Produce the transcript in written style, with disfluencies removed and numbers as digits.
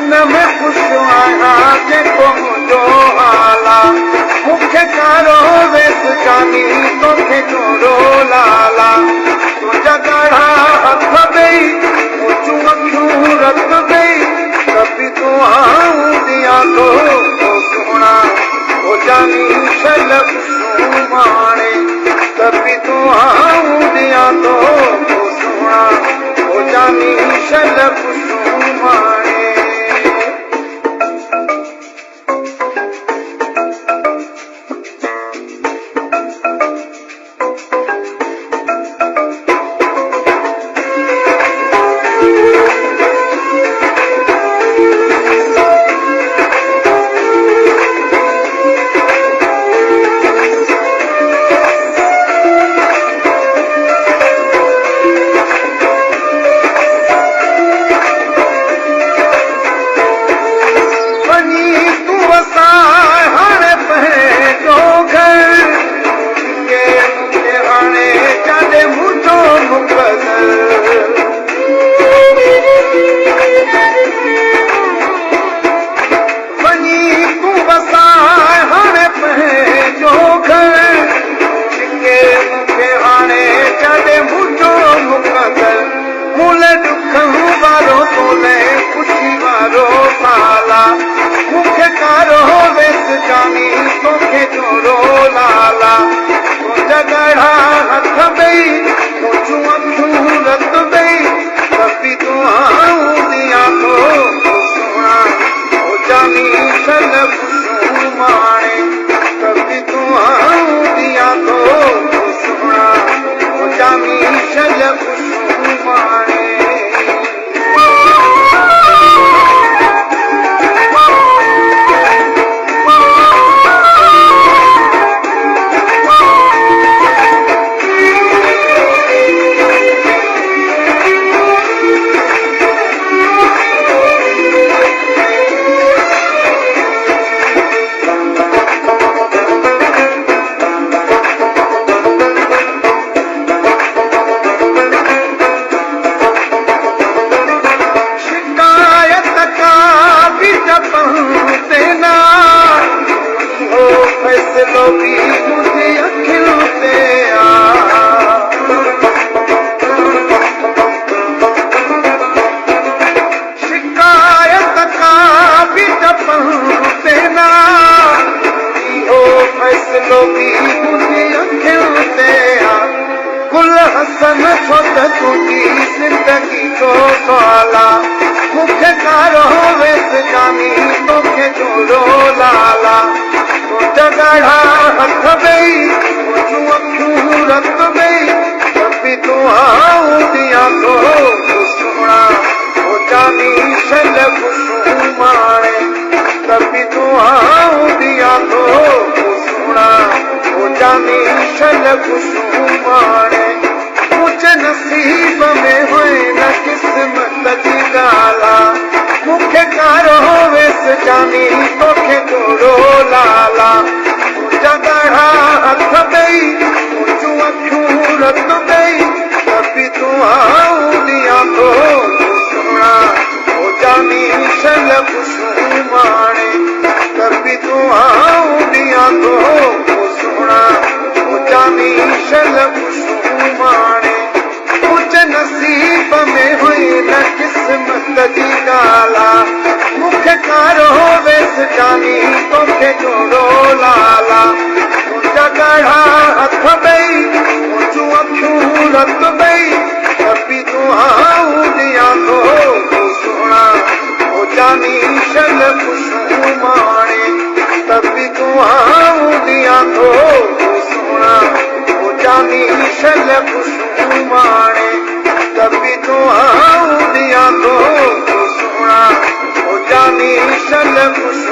में खुश आया जेको मुंहिंजो आला मूंखे कारो वेस कानी तोखे जोड़ो लाला तुंहिंजा ॻाढ़ा हथ ॾेई ऊचूं अखियूं रत ॾेई कभी तूं आऊं ॾियां थो सोना हो जानी शल खुशूं माणे कभी तूं आऊं ॾियां थो सोना हो जानी शल खुशूं माणे मूंखे कारो वेस कानी तोखे जोड़ो लाला तुंहिंजा ॻाढ़ा हथ ॾेई ऊचूं अखियूं रत ॾेई कभी तूं आऊं ॾियां थो सोना हो जानी शल खुशूं माणे कभी तूं आऊं ॾियां थो सोना हो जानी शल खुशूं माणे फैसलो भी मुझे अखियों से शिकायत का भी जपते ना हो फैसलो भी मुझे अखियों से गुल हसन छोट तुझी जिंदगी को सवाला मूंखे कारो वेस कानी तोखे जोड़ो लाला तुंहिंजा ॻाढ़ा हथ ॾेई ऊचूं अखियूं रत ॾेई कभी तूं आऊं ॾियां थो सोना हो जानी शल खुशूं माणे कभी तूं आऊं ॾियां थो सोना हो जानी शल खुशूं माणे मुंहिंजे नसीब में हुई न क़िस्मत जी ॻाल्हि मूंखे कारो वेस जानी तोखे जोड़ो लाला तुंहिंजा ॻाढ़ा हथ ॾेई ऊचूं अखियूं रत ॾेई कभी तूं आऊं ॾियां थो सोना हो जानी शल खुशूं माणे कभी तूं आऊं ॾियां थो सोना हो जानी शल खुशूं माणे मुंहिंजे नसीब में हुई न क़िस्मत जी ॻाल्हि मूंखे कारो वेस जानी तोखे जोड़ो लाला तुंहिंजा ॻाढ़ा हथ ॾेई ऊचूं अखियूं रत ॾेई कभी तूं आऊं ॾियां थो सोना हो जानी शल खुशूं माणे कभी तूं आऊं ॾियां थो सोना हो जानी शल खुशूं माणे कभी तूं आऊं ॾियां थो सोना हो जानी शल खुशूं